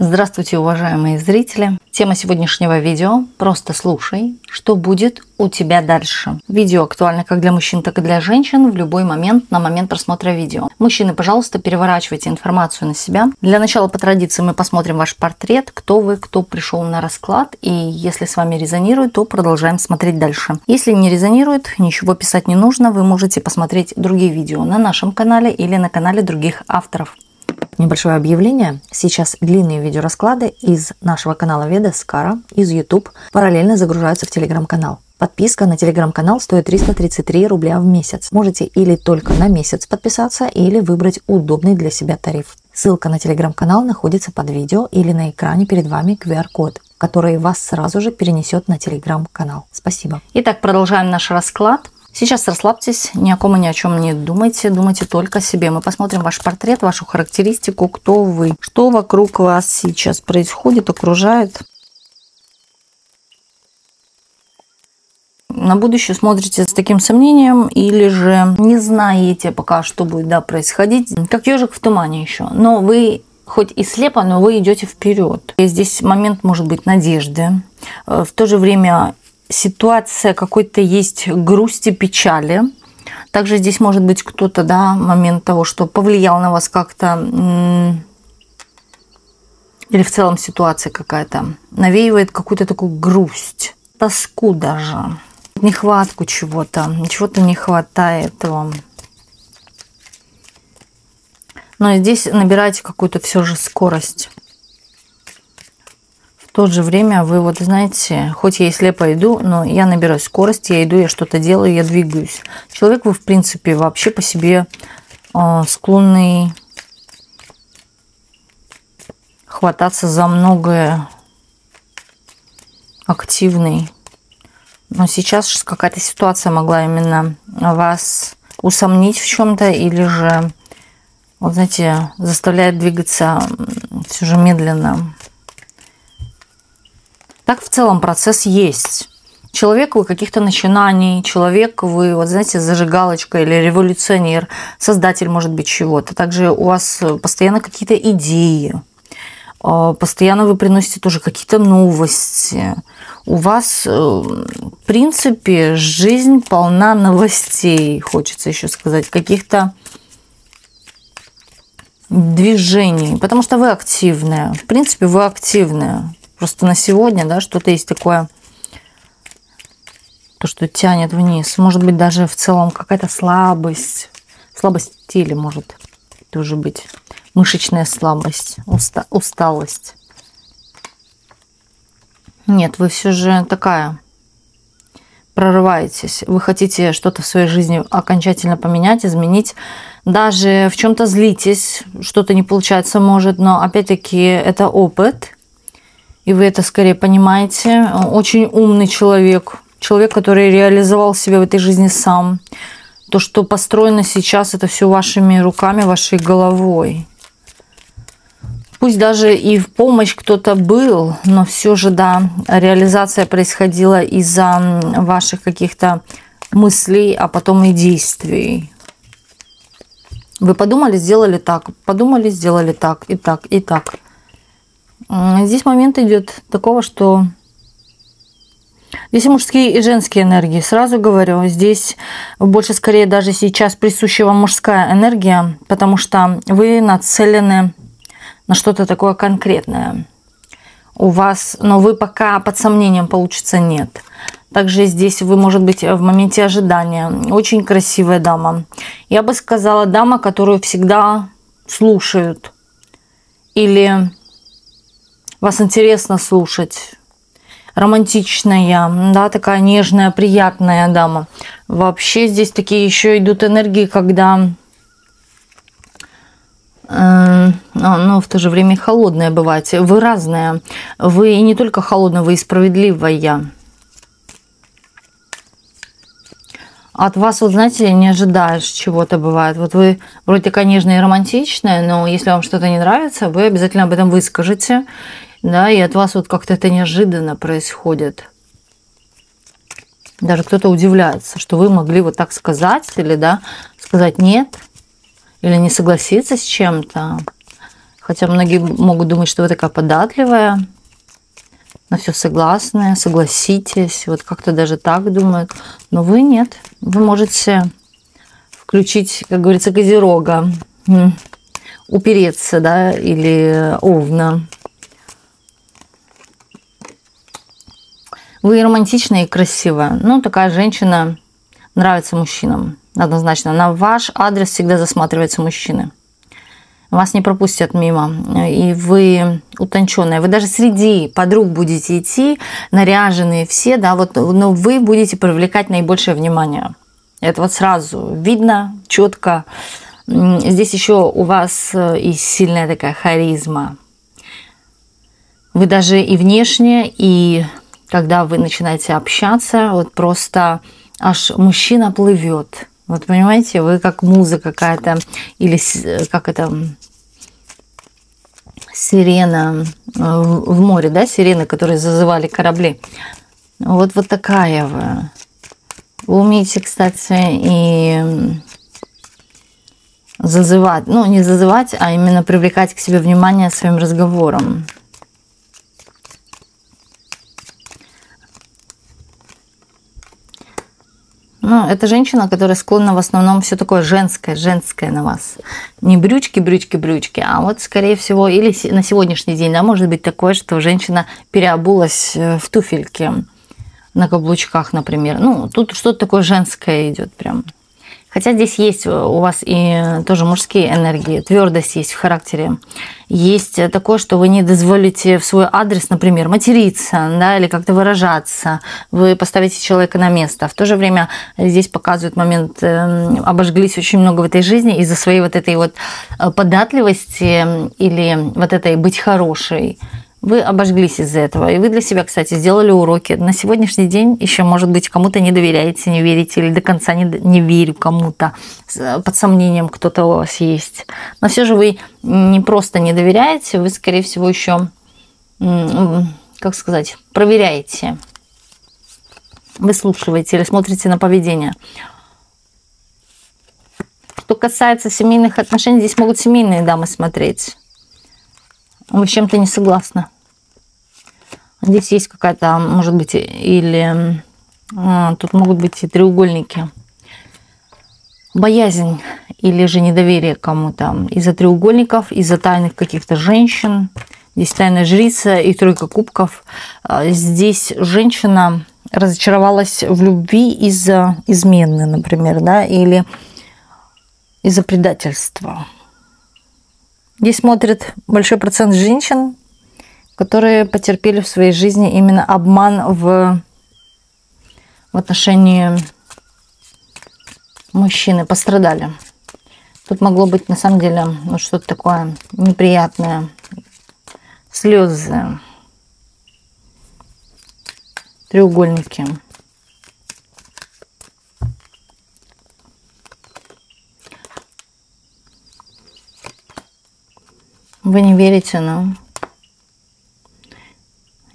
Здравствуйте, уважаемые зрители! Тема сегодняшнего видео – просто слушай, что будет у тебя дальше. Видео актуально как для мужчин, так и для женщин в любой момент, на момент просмотра видео. Мужчины, пожалуйста, переворачивайте информацию на себя. Для начала, по традиции, мы посмотрим ваш портрет, кто вы, кто пришел на расклад. И если с вами резонирует, то продолжаем смотреть дальше. Если не резонирует, ничего писать не нужно, вы можете посмотреть другие видео на нашем канале или на канале других авторов. Небольшое объявление. Сейчас длинные видеорасклады из нашего канала Ведаскара, из YouTube, параллельно загружаются в Telegram-канал. Подписка на Telegram-канал стоит 333 рубля в месяц. Можете или только на месяц подписаться, или выбрать удобный для себя тариф. Ссылка на Telegram-канал находится под видео или на экране перед вами QR-код, который вас сразу же перенесет на Telegram-канал. Спасибо. Итак, продолжаем наш расклад. Сейчас расслабьтесь, ни о ком и ни о чем не думайте, думайте только о себе. Мы посмотрим ваш портрет, вашу характеристику, кто вы, что вокруг вас сейчас происходит, окружает. На будущее смотрите с таким сомнением или же не знаете пока, что будет происходить, как ежик в тумане еще. Но вы хоть и слепо, но вы идете вперед. И здесь момент может быть надежды, в то же время ситуация какой-то есть грусти, печали. Также здесь может быть кто-то, момент того, что повлиял на вас как-то, или в целом ситуация какая-то навеивает какую-то такую грусть, тоску даже, нехватку чего-то не хватает вам. Но здесь набирайте какую-то все же скорость. В то же время вы знаете, хоть я и слепо иду, но я набираю скорость, я иду, я что-то делаю, я двигаюсь. Человек вы, в принципе, вообще по себе склонный хвататься за многое, активный. Но сейчас какая-то ситуация могла именно вас усомнить в чем-то или же, знаете, заставляет двигаться все же медленно. Так в целом процесс есть. Человек вы каких-то начинаний, человек вы, знаете, зажигалочка или революционер, создатель, может быть, чего-то. Также у вас постоянно какие-то идеи, постоянно вы приносите тоже какие-то новости. У вас, в принципе, жизнь полна новостей, хочется еще сказать, каких-то движений, потому что вы активная. В принципе, вы активная. Просто на сегодня, что-то есть такое, то, что тянет вниз. Может быть, даже в целом какая-то слабость. Слабость в теле может тоже быть. Мышечная слабость, усталость. Нет, вы все же такая, прорываетесь. Вы хотите что-то в своей жизни окончательно поменять, изменить. Даже в чем-то злитесь, что-то не получается может, но опять-таки это опыт. И вы это скорее понимаете. Очень умный человек. Человек, который реализовал себя в этой жизни сам. То, что построено сейчас, это все вашими руками, вашей головой. Пусть даже и в помощь кто-то был, но все же, реализация происходила из-за ваших каких-то мыслей, а потом и действий. Вы подумали, сделали так, подумали, сделали так, и так, и так. Здесь момент идет такого, что здесь и мужские, и женские энергии. Сразу говорю, здесь больше скорее даже сейчас присуща вам мужская энергия, потому что вы нацелены на что-то такое конкретное. У вас, но вы пока под сомнением получится нет. Также здесь вы, может быть, в моменте ожидания. Очень красивая дама. Я бы сказала, дама, которую всегда слушают. Или вас интересно слушать. Романтичная, такая нежная, приятная дама. Вообще здесь такие еще идут энергии, когда, но в то же время холодная бываете. Вы разная. Вы не только холодная, вы и справедливая. От вас, знаете, не ожидаешь чего-то бывает. Вы вроде такая нежная и романтичная, но если вам что-то не нравится, вы обязательно об этом выскажете. И от вас как-то это неожиданно происходит. Даже кто-то удивляется, что вы могли вот так сказать или сказать нет, или не согласиться с чем-то. Хотя многие могут думать, что вы такая податливая, на все согласная, согласитесь. Вот как-то даже так думают. Но вы нет. Вы можете включить, как говорится, козерога, упереться, да, или овна. Вы романтичная и красивая. Ну, такая женщина нравится мужчинам. Однозначно. На ваш адрес всегда засматриваются мужчины. Вас не пропустят мимо. И вы утонченная. Вы даже среди подруг будете идти, наряженные все, да, вот, но вы будете привлекать наибольшее внимание. Это вот сразу видно, четко. Здесь еще у вас и сильная такая харизма. Вы даже и внешне, и когда вы начинаете общаться, вот просто аж мужчина плывет. Вот понимаете, вы как муза какая-то, или как это, сирена в море, да, сирены, которые зазывали корабли. Вот такая вы. Вы умеете, кстати, и зазывать, ну не зазывать, а именно привлекать к себе внимание своим разговором. Ну, это женщина, которая склонна в основном все такое женское на вас. Не брючки, а вот, скорее всего, или на сегодняшний день, да, может быть такое, что женщина переобулась в туфельки на каблучках, например. Ну, тут что-то такое женское идет прям. Хотя здесь есть у вас и тоже мужские энергии, твердость есть в характере. Есть такое, что вы не дозволите в свой адрес, например, материться, да, или как-то выражаться. Вы поставите человека на место. В то же время здесь показывает момент, обожглись очень много в этой жизни из-за своей вот этой вот податливости или вот этой быть хорошей. Вы обожглись из-за этого. И вы для себя, кстати, сделали уроки. На сегодняшний день еще, может быть, кому-то не доверяете, не верите, или до конца не верю кому-то. Под сомнением кто-то у вас есть. Но все же вы не просто не доверяете, вы, скорее всего, еще, как сказать, проверяете. Выслушиваете или смотрите на поведение. Что касается семейных отношений, здесь могут семейные дамы смотреть. Вы с чем-то не согласны. Здесь есть какая-то, может быть, или тут могут быть и треугольники. Боязнь или же недоверие к кому-то. Из-за треугольников, из-за тайных каких-то женщин. Здесь тайная жрица и тройка кубков. Здесь женщина разочаровалась в любви из-за измены, например, да, или из-за предательства. Здесь смотрит большой процент женщин, которые потерпели в своей жизни именно обман в отношении мужчины, пострадали. Тут могло быть на самом деле ну, что-то такое неприятное, слезы, треугольники. Вы не верите, но...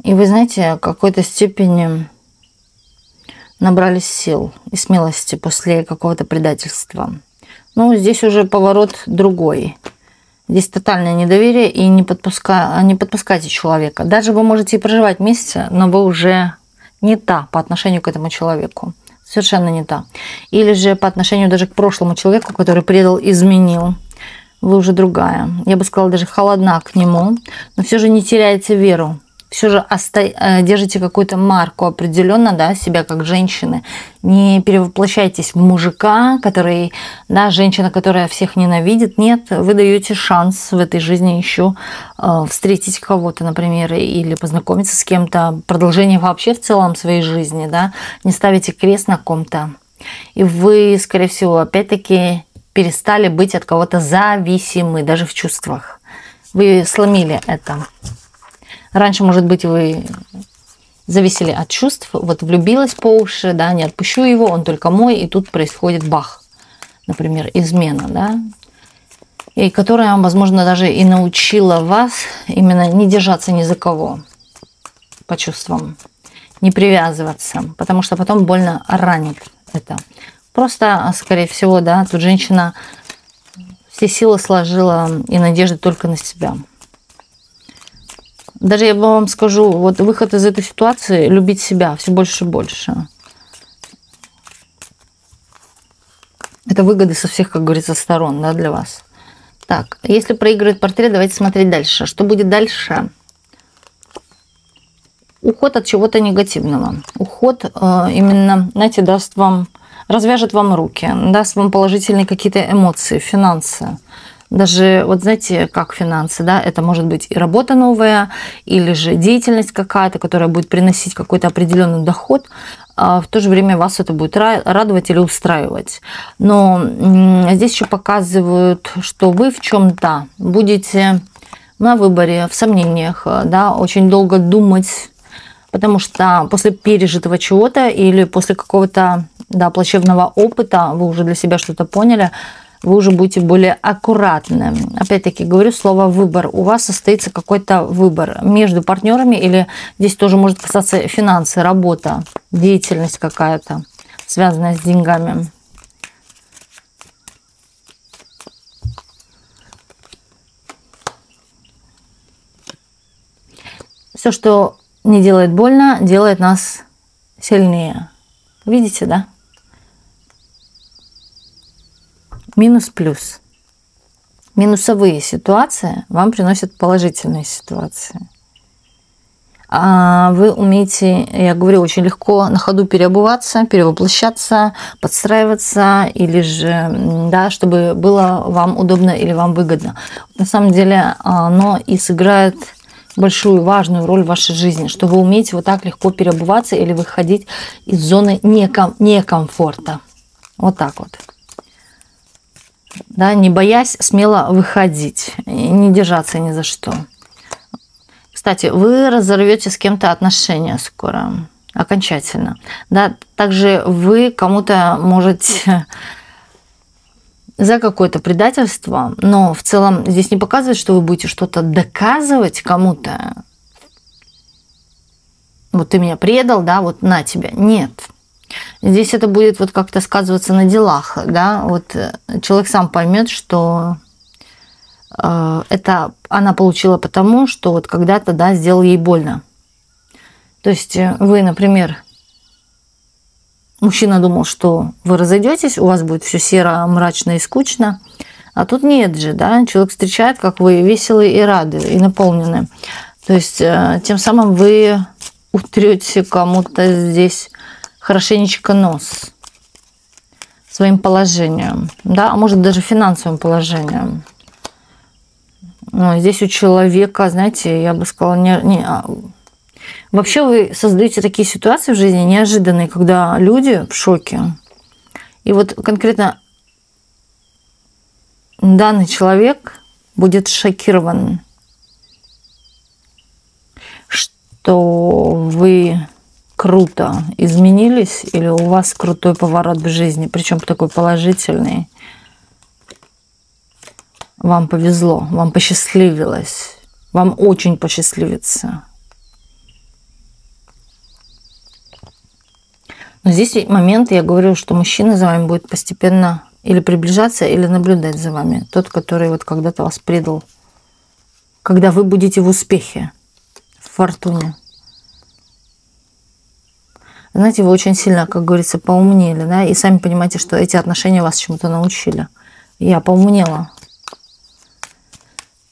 И вы знаете, в какой-то степени набрались сил и смелости после какого-то предательства. Ну, здесь уже поворот другой. Здесь тотальное недоверие и не подпускайте человека. Даже вы можете и проживать вместе, но вы уже не та по отношению к этому человеку. Совершенно не та. Или же по отношению даже к прошлому человеку, который предал, изменил. Вы уже другая. Я бы сказала, даже холодна к нему, но все же не теряете веру. Все же держите какую-то марку определенно, да, себя как женщины. Не перевоплощайтесь в мужика, который, да, женщина, которая всех ненавидит. Нет, вы даете шанс в этой жизни еще встретить кого-то, например, или познакомиться с кем-то. Продолжение вообще в целом своей жизни, да. Не ставите крест на ком-то. И вы, скорее всего, опять-таки перестали быть от кого-то зависимы, даже в чувствах. Вы сломили это. Раньше, может быть, вы зависели от чувств, вот влюбилась по уши, да, не отпущу его, он только мой, и тут происходит бах, например, измена, да, и которая, возможно, даже и научила вас именно не держаться ни за кого по чувствам, не привязываться, потому что потом больно ранит это. Просто, скорее всего, да, тут женщина все силы сложила и надежды только на себя. Даже я вам скажу, вот выход из этой ситуации — любить себя все больше и больше. Это выгоды со всех, как говорится, сторон, да, для вас. Так, если проигрывает портрет, давайте смотреть дальше. Что будет дальше? Уход от чего-то негативного. Уход именно, знаете, даст вам, развяжет вам руки, даст вам положительные какие-то эмоции, финансы. Даже, вот знаете, как финансы, да, это может быть и работа новая, или же деятельность какая-то, которая будет приносить какой-то определенный доход, а в то же время вас это будет радовать или устраивать. Но здесь еще показывают, что вы в чем-то будете на выборе, в сомнениях, да, очень долго думать, потому что после пережитого чего-то или после какого-то, да, плачевного опыта, вы уже для себя что-то поняли, вы уже будете более аккуратны. Опять-таки говорю слово «выбор». У вас состоится какой-то выбор между партнерами, или здесь тоже может касаться финансы, работа, деятельность какая-то, связанная с деньгами. Все, что не делает больно, делает нас сильнее. Видите, да? Минус-плюс. Минусовые ситуации вам приносят положительные ситуации. А вы умеете, я говорю, очень легко на ходу переобуваться, перевоплощаться, подстраиваться, или же, да, чтобы было вам удобно или вам выгодно. На самом деле оно и сыграет большую, важную роль в вашей жизни, что вы умеете вот так легко переобуваться или выходить из зоны некомфорта. Вот так вот. Да, не боясь смело выходить, не держаться ни за что. Кстати, вы разорвете с кем-то отношения скоро, окончательно. Да, также вы кому-то можете за какое-то предательство, но в целом здесь не показывает, что вы будете что-то доказывать кому-то. Вот ты меня предал, да, вот на тебя. Нет. Здесь это будет вот как-то сказываться на делах, да, вот человек сам поймет, что это она получила потому, что вот когда-то, да, сделал ей больно. То есть вы, например, мужчина думал, что вы разойдетесь, у вас будет все серо, мрачно и скучно, а тут нет же, да, человек встречает, как вы веселые и рады, и наполнены. То есть тем самым вы утрете кому-то здесь хорошенечко нос своим положением, да, а может даже финансовым положением. Но здесь у человека, знаете, я бы сказала, вообще вы создаете такие ситуации в жизни неожиданные, когда люди в шоке. И вот конкретно данный человек будет шокирован, что вы круто изменились, или у вас крутой поворот в жизни, причем такой положительный. Вам повезло, вам посчастливилось, вам очень посчастливится. Но здесь момент, я говорю, что мужчина за вами будет постепенно или приближаться, или наблюдать за вами. Тот, который вот когда-то вас предал. Когда вы будете в успехе, в фортуне. Знаете, вы очень сильно, как говорится, поумнели, да, и сами понимаете, что эти отношения вас чему-то научили. Я поумнела.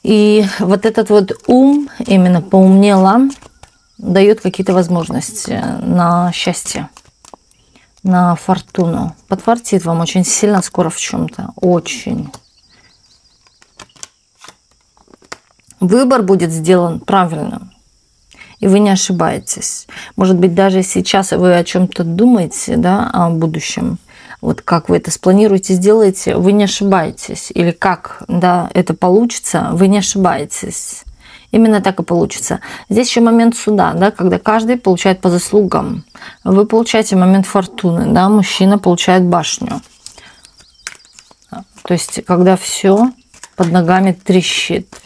И вот этот вот ум, именно поумнела, дает какие-то возможности на счастье, на фортуну. Подфартит вам очень сильно скоро в чем-то. Очень. Выбор будет сделан правильным. И вы не ошибаетесь. Может быть, даже сейчас вы о чем-то думаете, да, о будущем. Вот как вы это спланируете, сделаете, вы не ошибаетесь. Или как, да, это получится, вы не ошибаетесь. Именно так и получится. Здесь еще момент суда, да, когда каждый получает по заслугам. Вы получаете момент фортуны, да, мужчина получает башню. То есть, когда все под ногами трещит,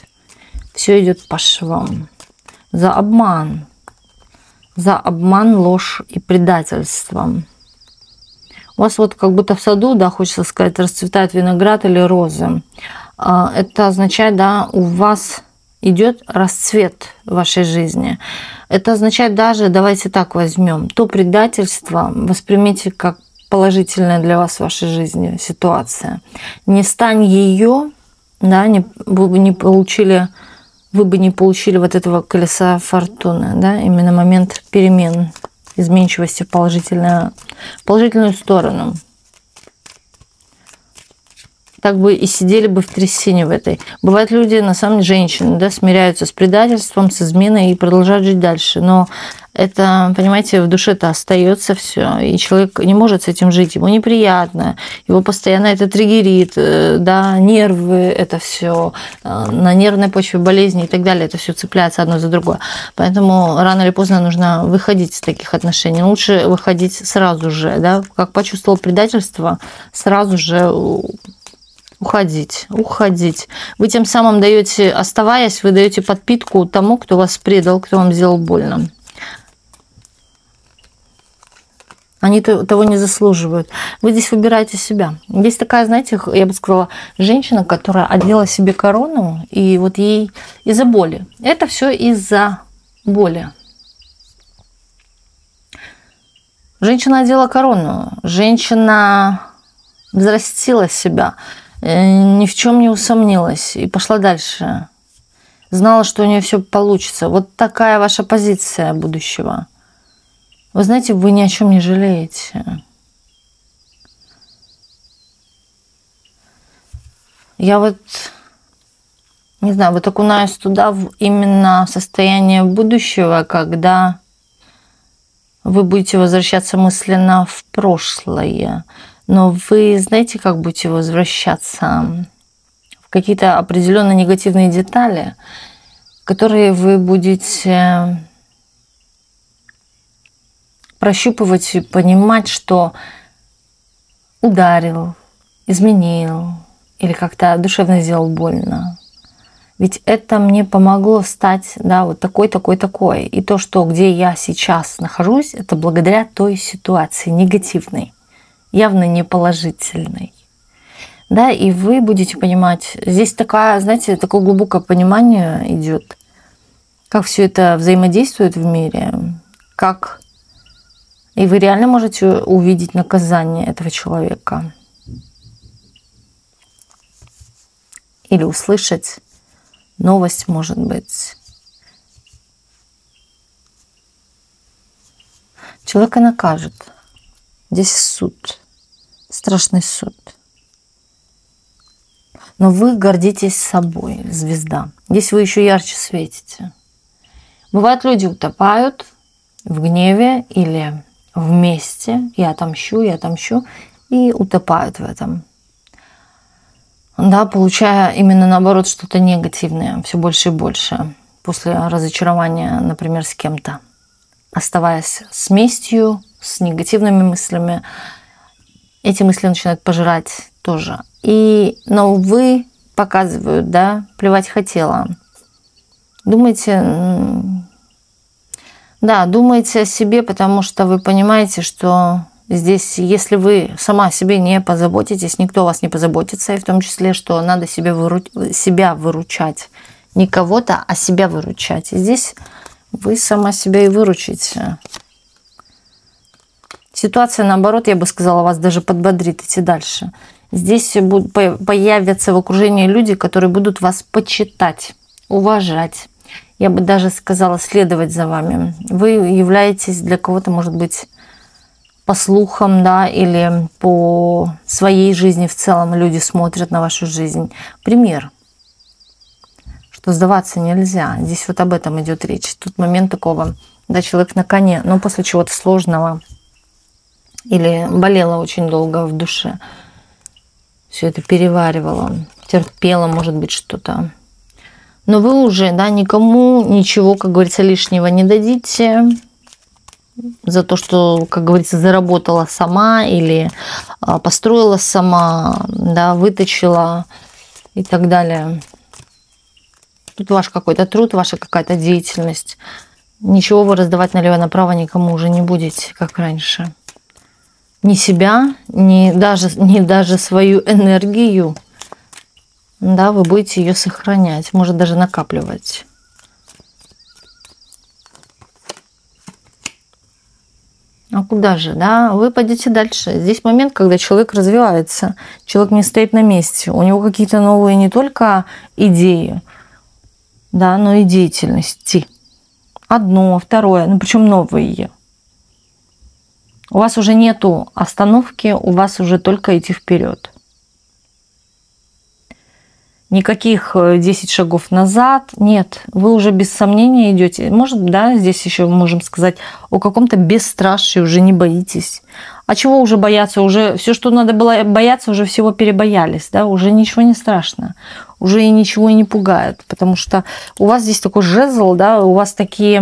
все идет по швам. За обман, ложь и предательство. У вас вот как будто в саду, да, хочется сказать, расцветает виноград или розы. Это означает, да, у вас идет расцвет в вашей жизни. Это означает даже, давайте так возьмем, то предательство воспримите как положительная для вас в вашей жизни ситуация. Не стань ее, да, вы бы не получили вот этого колеса фортуны, да, именно момент перемен, изменчивости в положительную сторону. Так бы и сидели бы в трясине в этой. Бывают люди, на самом деле, женщины, да, смиряются с предательством, с изменой и продолжают жить дальше. Но это, понимаете, в душе-то остается все, и человек не может с этим жить, ему неприятно, его постоянно это триггерит, да, нервы, это все на нервной почве болезни и так далее, это все цепляется одно за другое. Поэтому рано или поздно нужно выходить из таких отношений. Лучше выходить сразу же, да, как почувствовал предательство, сразу же уходить. Вы тем самым даете, оставаясь, вы даете подпитку тому, кто вас предал, кто вам сделал больно. Они того не заслуживают. Вы здесь выбираете себя. Есть такая, знаете, я бы сказала, женщина, которая одела себе корону, и вот ей из-за боли. Это все из-за боли. Женщина одела корону, женщина взрастила себя, ни в чем не усомнилась и пошла дальше. Знала, что у нее все получится. Вот такая ваша позиция будущего. Вы знаете, вы ни о чем не жалеете. Я вот, не знаю, вот окунаюсь туда именно в состояние будущего, когда вы будете возвращаться мысленно в прошлое. Но вы знаете, как будете возвращаться в какие-то определенные негативные детали, которые вы будете прощупывать и понимать, что ударил, изменил или как-то душевно сделал больно. Ведь это мне помогло стать, да, вот такой. И то, что где я сейчас нахожусь, это благодаря той ситуации негативной, явно не положительной. Да, и вы будете понимать, здесь такая, знаете, такое глубокое понимание идет, как все это взаимодействует в мире, как и вы реально можете увидеть наказание этого человека или услышать новость, может быть. Человека накажут. Здесь суд, страшный суд. Но вы гордитесь собой, звезда. Здесь вы еще ярче светите. Бывают, люди утопают в гневе или вместе, я отомщу, и утопают в этом. Да, получая именно наоборот что-то негативное, все больше и больше, после разочарования, например, с кем-то. Оставаясь с местью, с негативными мыслями, эти мысли начинают пожирать тоже. Но вы показывают, да, плевать хотела. Думайте о себе, потому что вы понимаете, что здесь, если вы сама о себе не позаботитесь, никто о вас не позаботится, и в том числе, что надо себя выручать. Не кого-то, а себя выручать. И здесь вы сама себя и выручите. Ситуация, наоборот, я бы сказала, вас даже подбодрит идти дальше. Здесь появятся в окружении люди, которые будут вас почитать, уважать. Я бы даже сказала, следовать за вами. Вы являетесь для кого-то, может быть, по слухам, да, или по своей жизни в целом люди смотрят на вашу жизнь. Пример, что сдаваться нельзя. Здесь вот об этом идет речь. Тут момент такого, да, человек на коне, но после чего-то сложного или болело очень долго в душе. Все это переваривала, терпела, может быть, что-то. Но вы уже, да, никому ничего, как говорится, лишнего не дадите за то, что, как говорится, заработала сама или построила сама, да, выточила и так далее. Тут ваш какой-то труд, ваша какая-то деятельность. Ничего вы раздавать налево-направо никому уже не будете, как раньше. Ни себя, ни даже свою энергию Да, вы будете ее сохранять, может даже накапливать. А куда же, да? Вы пойдете дальше. Здесь момент, когда человек развивается, человек не стоит на месте. У него какие-то новые не только идеи, да, но и деятельности. Одно, второе, ну причем новые. У вас уже нету остановки, у вас уже только идти вперед. Никаких 10 шагов назад, нет, вы уже без сомнения идете. Может, да, здесь еще можем сказать о каком-то бесстрашии, уже не боитесь. А чего уже бояться? Уже все, что надо было бояться, уже всего перебоялись, да, уже ничего не страшно, уже и ничего и не пугает, потому что у вас здесь такой жезл, да, у вас такие,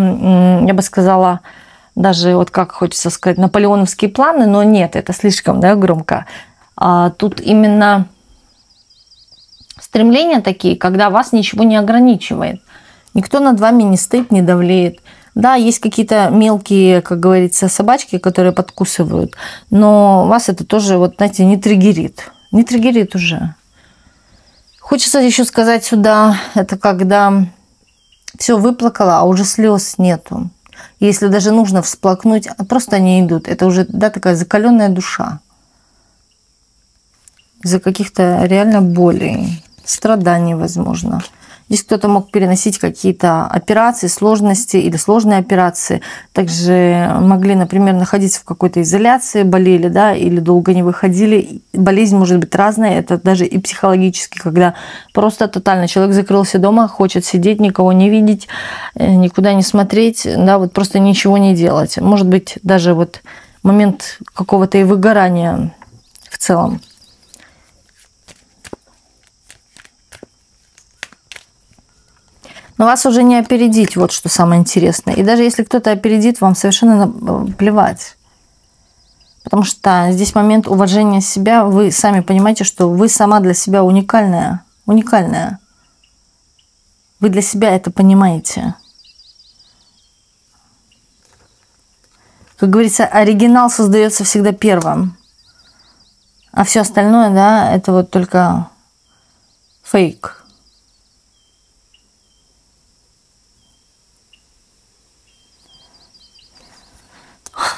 я бы сказала, даже вот как хочется сказать, наполеоновские планы, но нет, это слишком, да, громко. А тут именно стремления такие, когда вас ничего не ограничивает. Никто над вами не стоит, не давлеет. Да, есть какие-то мелкие, как говорится, собачки, которые подкусывают, но вас это тоже, вот знаете, не триггерит. Не триггерит уже. Хочется еще сказать сюда, это когда все выплакала, а уже слез нету. Если даже нужно всплакнуть, просто они идут. Это уже, да, такая закаленная душа. Из-за каких-то реально болей, страданий, возможно. Здесь кто-то мог переносить какие-то операции, сложности или сложные операции. Также могли, например, находиться в какой-то изоляции, болели, да, или долго не выходили. Болезнь может быть разная, это даже и психологически, когда просто тотально человек закрылся дома, хочет сидеть, никого не видеть, никуда не смотреть, да, вот просто ничего не делать. Может быть, даже вот момент какого-то и выгорания в целом. Но вас уже не опередить, вот что самое интересное. И даже если кто-то опередит, вам совершенно плевать. Потому что здесь момент уважения себя. Вы сами понимаете, что вы сама для себя уникальная. Уникальная. Вы для себя это понимаете. Как говорится, оригинал создается всегда первым. А все остальное, да, это вот только фейк.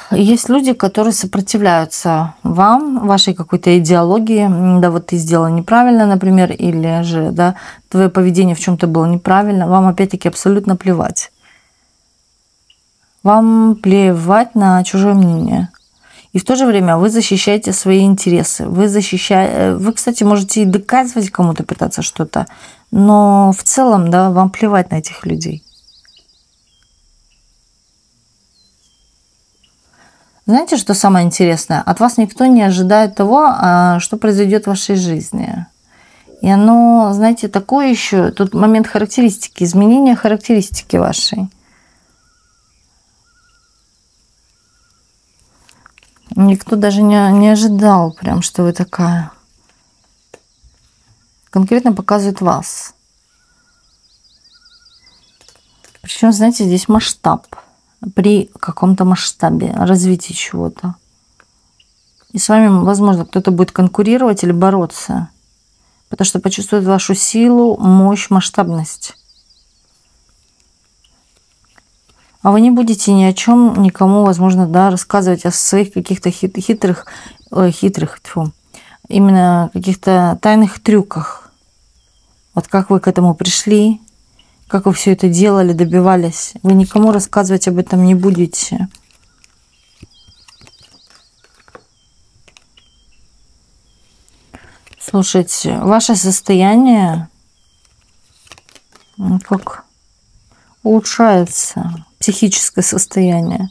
Есть люди, которые сопротивляются вам, вашей какой-то идеологии. Да, вот ты сделала неправильно, например, или же, да, твое поведение в чем-то было неправильно. Вам опять-таки абсолютно плевать. Вам плевать на чужое мнение. И в то же время вы защищаете свои интересы. Вы, кстати, можете и доказывать кому-то, пытаться что-то, но в целом, да, вам плевать на этих людей. Знаете, что самое интересное? От вас никто не ожидает того, что произойдет в вашей жизни. И оно, знаете, такое еще, тут момент характеристики, изменения характеристики вашей. Никто даже не ожидал прям, что вы такая. Конкретно показывает вас. Причем, знаете, здесь масштаб. При каком-то масштабе развития чего-то. И с вами, возможно, кто-то будет конкурировать или бороться, потому что почувствует вашу силу, мощь, масштабность. А вы не будете ни о чем никому, возможно, да, рассказывать о своих каких-то хитрых, именно каких-то тайных трюках. Вот как вы к этому пришли, как вы все это делали, добивались. Вы никому рассказывать об этом не будете. Слушайте, ваше состояние как улучшается, психическое состояние,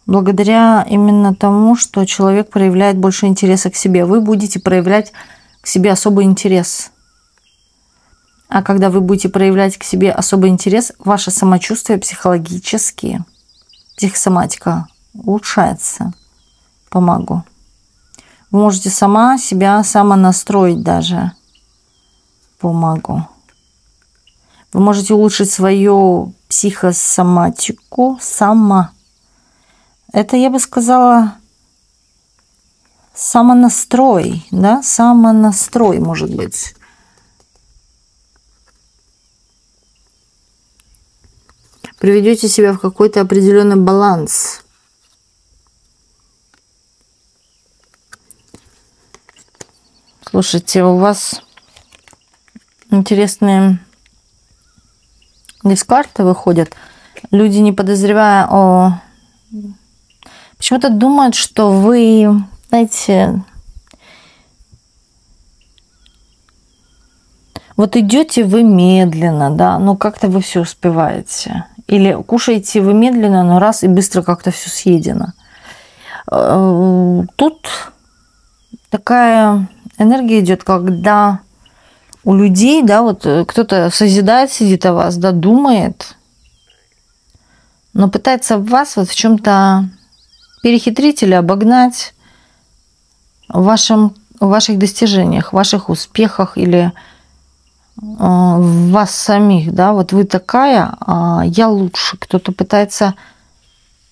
благодаря именно тому, что человек проявляет больше интереса к себе. Вы будете проявлять к себе особый интерес. А когда вы будете проявлять к себе особый интерес, ваше самочувствие психологически, психосоматика улучшается по магу. Вы можете сама себя самонастроить даже по магу. Вы можете улучшить свою психосоматику сама. Это, я бы сказала, самонастрой, да, самонастрой может быть. приведете себя в какой-то определенный баланс. Слушайте, у вас интересные здесь карты выходят. Люди, не подозревая почему-то думают, что вы, знаете, вот идете вы медленно, да, но как-то вы все успеваете. Или кушаете вы медленно, но раз и быстро как-то все съедено. Тут такая энергия идет, когда у людей, да, вот кто-то созидает, сидит о вас, да, думает, но пытается вас вот в чем-то перехитрить или обогнать в ваших достижениях, в ваших успехах или в вас самих, да, вот вы такая, а я лучше. Кто-то пытается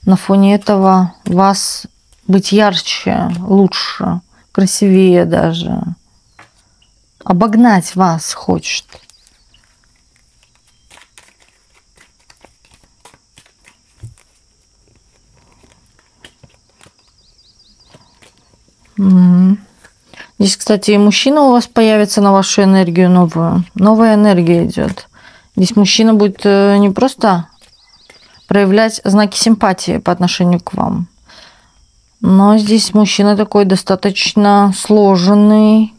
на фоне этого вас быть ярче, лучше, красивее даже. Обогнать вас хочет. Здесь, кстати, и мужчина у вас появится на вашу энергию новую. Новая энергия идет. Здесь мужчина будет не просто проявлять знаки симпатии по отношению к вам, но здесь мужчина такой достаточно сложенный,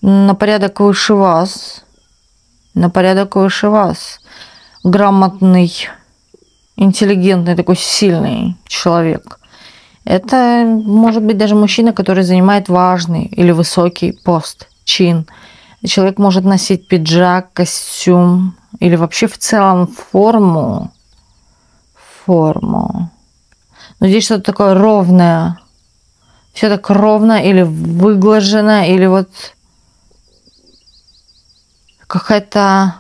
на порядок выше вас, грамотный, интеллигентный, такой сильный человек. Это может быть даже мужчина, который занимает важный или высокий пост, чин. Человек может носить пиджак, костюм или вообще в целом форму. Но здесь что-то такое ровное. Все так ровно или выглажено, или вот какая-то,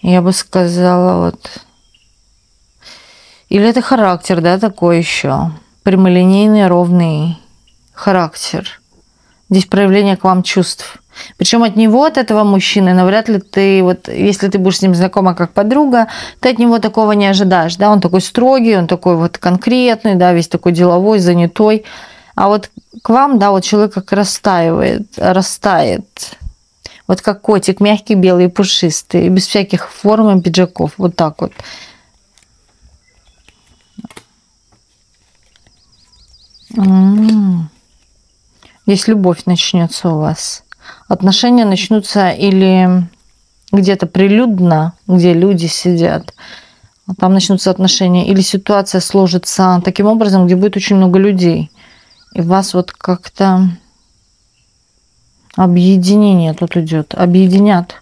я бы сказала, вот. Или это характер, да, такой еще. Прямолинейный, ровный характер. Здесь проявление к вам чувств. Причем от него, от этого мужчины, навряд ли ты, вот, если ты будешь с ним знакома как подруга, ты от него такого не ожидаешь, да, он такой строгий, он такой вот конкретный, да, весь такой деловой, занятой. А вот к вам, да, вот человек как растает. Вот как котик, мягкий, белый, пушистый, без всяких форм и пиджаков, вот так вот. Здесь любовь начнется у вас. Отношения начнутся или где-то прилюдно, где люди сидят, там начнутся отношения, или ситуация сложится таким образом, где будет очень много людей. И вас вот как-то объединение тут идет, объединят.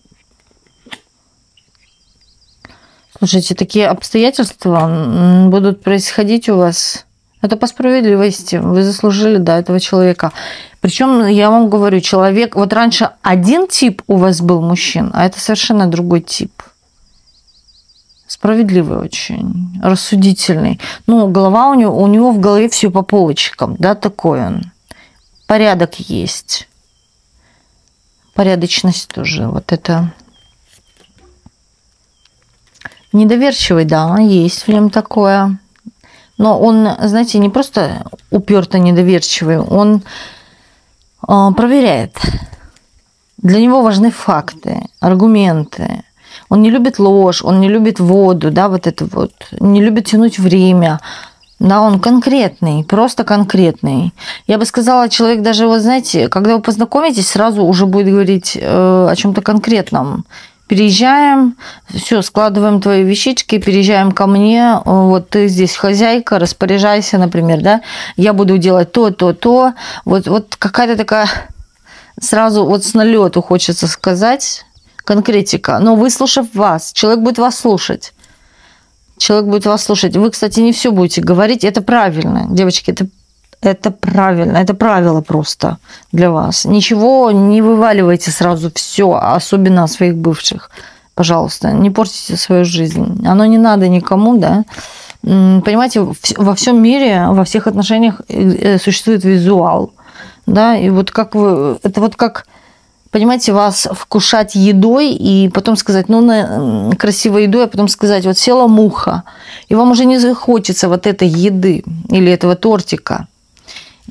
Слушайте, такие обстоятельства будут происходить у вас. Это по справедливости. Вы заслужили, да, этого человека. Причем, я вам говорю, человек... Вот раньше один тип у вас был мужчин, а это совершенно другой тип. Справедливый очень, рассудительный. Ну, голова у него в голове все по полочкам, да, такой он. Порядок есть. Порядочность тоже. Вот это... Недоверчивый, да, есть в нем такое. Но он, знаете, не просто уперто недоверчивый, он проверяет. Для него важны факты, аргументы. Он не любит ложь, он не любит воду, да, вот это вот. Не любит тянуть время. Да, он конкретный, просто конкретный. Я бы сказала, человек даже, вот знаете, когда вы познакомитесь, сразу уже будет говорить о чем-то конкретном. Переезжаем, все, складываем твои вещички, переезжаем ко мне, вот ты здесь хозяйка, распоряжайся, например, да, я буду делать то. Вот какая-то такая, сразу вот с налету хочется сказать, конкретика. Но выслушав вас, человек будет вас слушать. Вы, кстати, не все будете говорить, это правильно, девочки, это правильно, это правило просто для вас. Ничего не вываливайте сразу все, особенно о своих бывших. Пожалуйста, не портите свою жизнь. Оно не надо никому, да. Понимаете, во всем мире, во всех отношениях существует визуал. Да, и вот как вы... Это вот как понимаете, вас вкушать едой и потом сказать, ну, на красивой едой, а потом сказать, вот села муха, и вам уже не захочется вот этой еды или этого тортика.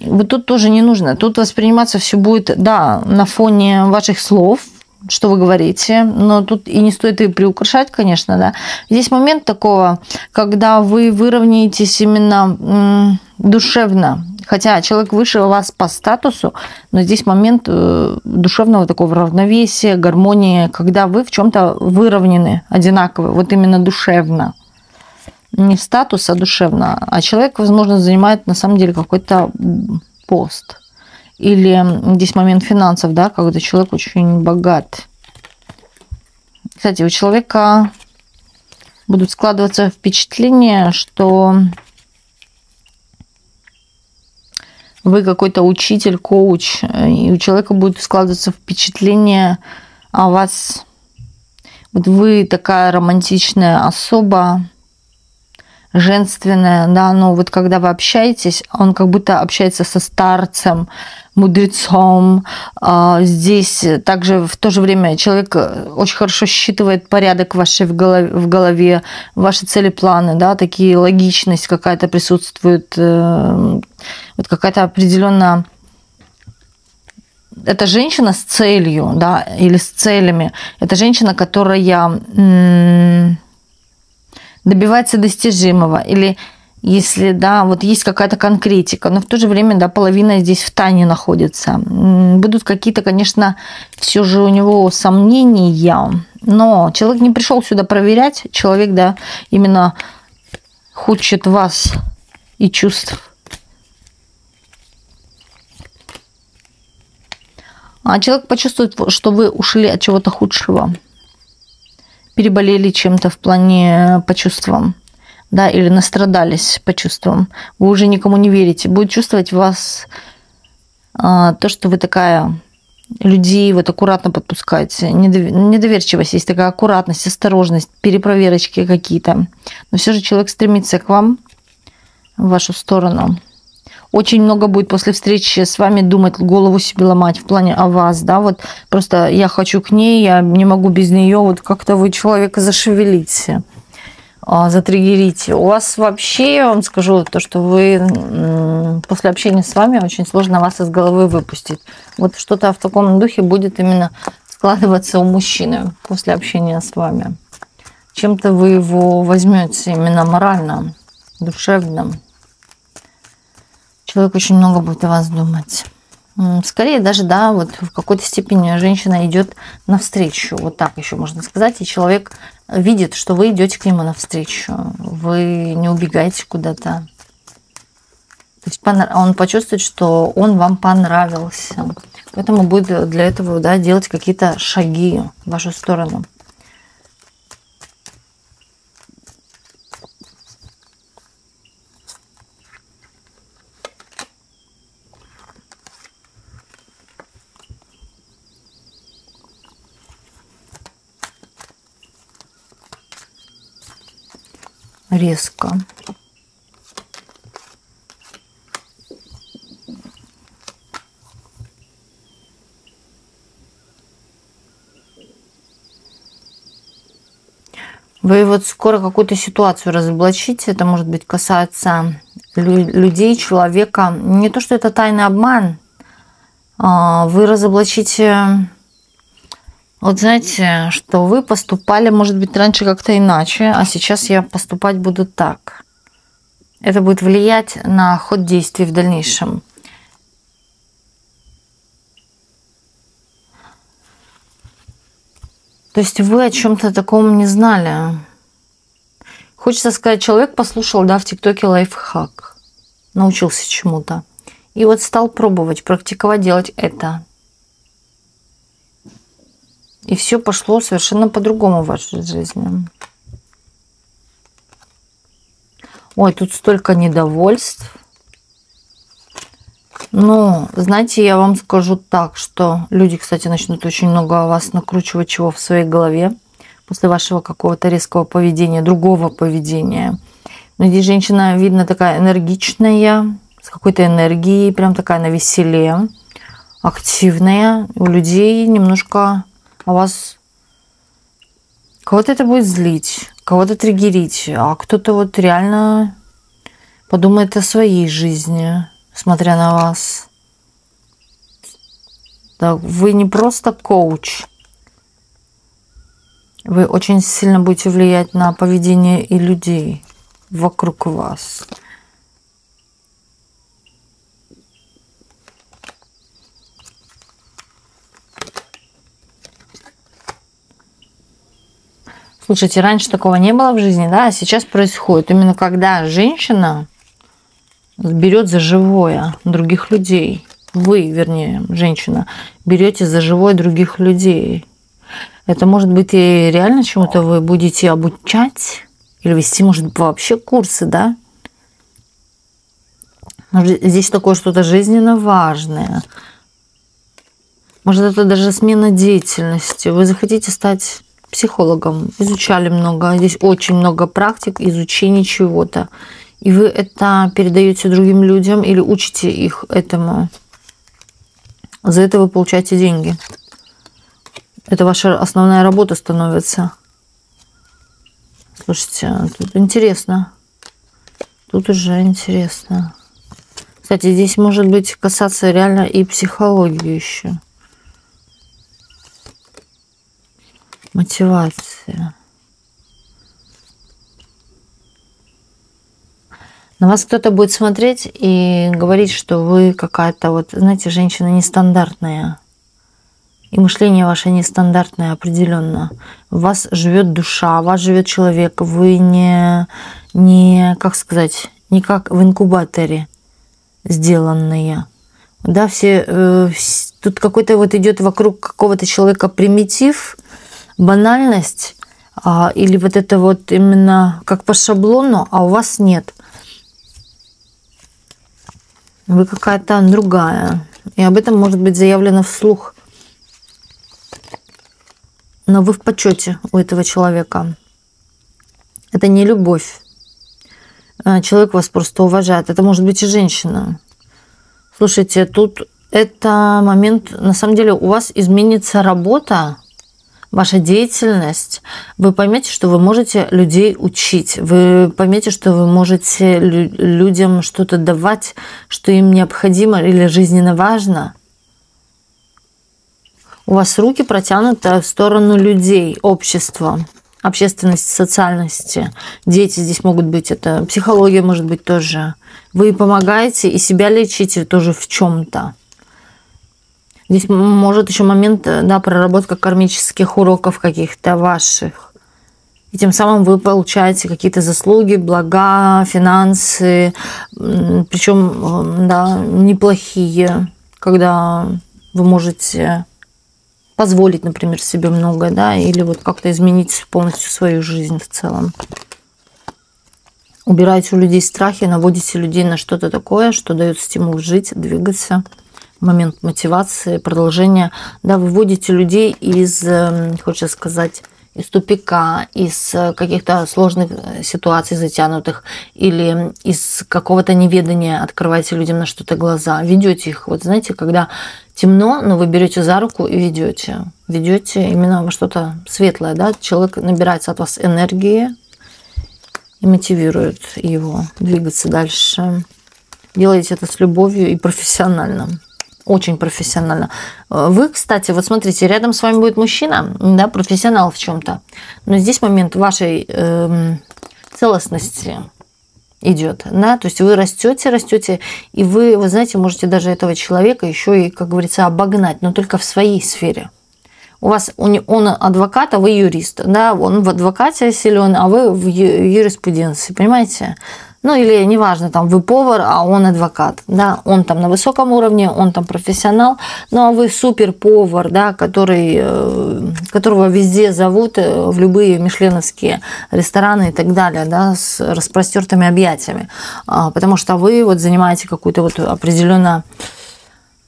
Вот тут тоже не нужно. Тут восприниматься все будет, да, на фоне ваших слов, что вы говорите, но тут и не стоит и приукрашать, конечно, да. Здесь момент такого, когда вы выровняетесь именно душевно, хотя человек выше вас по статусу, но здесь момент душевного такого равновесия, гармонии, когда вы в чем-то выровнены, одинаковы, вот именно душевно. Не статус, а душевно. А человек, возможно, занимает на самом деле какой-то пост. Или здесь момент финансов, да, когда человек очень богат. Кстати, у человека будут складываться впечатления, что вы какой-то учитель, коуч, и у человека будет складываться впечатление о вас. Вот вы такая романтичная особа, женственная, да, но вот когда вы общаетесь, он как будто общается со старцем, мудрецом. Здесь также в то же время человек очень хорошо считывает порядок вашей в голове, ваши цели, планы, да, такие логичность какая-то присутствует, вот какая-то определенная. Это женщина с целью, да, или с целями. Это женщина, которая добивается достижимого, или если, да, вот есть какая-то конкретика, но в то же время, да, половина здесь в тайне находится. Будут какие-то, конечно, все же у него сомнения, но человек не пришел сюда проверять, человек, да, именно хочет вас и чувств. А человек почувствует, что вы ушли от чего-то худшего, переболели чем-то в плане по чувствам, да, или настрадались по чувствам. Вы уже никому не верите. Будет чувствовать вас то, что вы такая, людей вот аккуратно подпускаете. Недоверчивость, есть такая аккуратность, осторожность, перепроверочки какие-то. Но все же человек стремится к вам, в вашу сторону. Очень много будет после встречи с вами думать, голову себе ломать в плане о вас, да, вот просто я хочу к ней, я не могу без нее, вот как-то вы человека зашевелите, затриггерите. У вас вообще, я вам скажу, то, что вы после общения с вами очень сложно вас из головы выпустить. Вот что-то в таком духе будет именно складываться у мужчины после общения с вами. Чем-то вы его возьмете именно морально, душевно. Человек очень много будет о вас думать. Скорее даже, да, вот в какой-то степени женщина идет навстречу, вот так еще можно сказать, и человек видит, что вы идете к нему навстречу, вы не убегаете куда-то. То есть он почувствует, что он вам понравился. Поэтому будет для этого, да, делать какие-то шаги в вашу сторону. Резко. Вы вот скоро какую-то ситуацию разоблачите, это может быть касается людей, человека. Не то, что это тайный обман, вы разоблачите, вот знаете, что вы поступали, может быть, раньше как-то иначе, а сейчас я поступать буду так. Это будет влиять на ход действий в дальнейшем. То есть вы о чем-то таком не знали. Хочется сказать, человек послушал, да, в ТикТоке лайфхак, научился чему-то. И вот стал пробовать, практиковать, делать это. И все пошло совершенно по-другому в вашей жизни. Ой, тут столько недовольств. Ну, знаете, я вам скажу так, что люди, кстати, начнут очень много о вас накручивать чего в своей голове после вашего какого-то резкого поведения, другого поведения. Но здесь женщина, видно, такая энергичная, с какой-то энергией, прям такая на веселе. активная, у людей немножко о вас... Кого-то это будет злить, кого-то триггерить, а кто-то вот реально подумает о своей жизни, смотря на вас. Да, вы не просто коуч. Вы очень сильно будете влиять на поведение и людей вокруг вас. Слушайте, раньше такого не было в жизни, да, а сейчас происходит. Именно когда женщина берет за живое других людей. Вы, вернее, женщина, берете за живое других людей. Это может быть и реально чему-то вы будете обучать или вести, может, вообще курсы, да? Может, здесь такое что-то жизненно важное. Может, это даже смена деятельности. Вы захотите стать психологом, изучали много. Здесь очень много практик, изучения чего-то. И вы это передаете другим людям или учите их этому. За это вы получаете деньги. Это ваша основная работа становится. Слушайте, тут интересно. Тут уже интересно. Кстати, здесь может быть касаться реально и психологии еще. Мотивация. На вас кто-то будет смотреть и говорить, что вы какая-то вот, знаете, женщина нестандартная. И мышление ваше нестандартное определенно. В вас живет душа, в вас живет человек. Вы не как сказать, не как в инкубаторе сделанные. Да, тут какой-то вот идет вокруг какого-то человека примитив, банальность, или вот это вот именно как по шаблону, а у вас нет. Вы какая-то другая. И об этом может быть заявлено вслух. Но вы в почете у этого человека. Это не любовь. Человек вас просто уважает. Это может быть и женщина. Слушайте, тут это момент, на самом деле у вас изменится работа, ваша деятельность. Вы поймете, что вы можете людей учить. Вы поймете, что вы можете людям что-то давать, что им необходимо или жизненно важно. У вас руки протянуты в сторону людей, общества, общественности, социальности. Дети здесь могут быть, это психология может быть тоже. Вы помогаете и себя лечите тоже в чем-то. Здесь может еще момент, да, проработка кармических уроков каких-то ваших. И тем самым вы получаете какие-то заслуги, блага, финансы, причем, да, неплохие, когда вы можете позволить, например, себе многое, да, или вот как-то изменить полностью свою жизнь в целом. Убираете у людей страхи, наводите людей на что-то такое, что дает стимул жить, двигаться. Момент мотивации, продолжения. Да, выводите людей из, хочется сказать, из тупика, из каких-то сложных ситуаций затянутых или из какого-то неведения открываете людям на что-то глаза, ведете их. Вот знаете, когда темно, но вы берете за руку и ведете. Ведете именно во что-то светлое, да? Человек набирается от вас энергии и мотивирует его двигаться дальше. Делаете это с любовью и профессионально. Очень профессионально. Вы, кстати, вот смотрите, рядом с вами будет мужчина, да, профессионал в чем-то. Но здесь момент вашей целостности идет, да, то есть вы растете, и вы знаете, можете даже этого человека еще и, как говорится, обогнать, но только в своей сфере. У вас он адвокат, а вы юрист, да, он в адвокате силен, а вы в юриспруденции, понимаете? Ну, или неважно, там, вы повар, а он адвокат, да, он там на высоком уровне, он там профессионал, ну, а вы супер-повар, да, которого везде зовут в любые мишленовские рестораны и так далее, да, с распростертыми объятиями, потому что вы вот занимаете какую-то вот определенно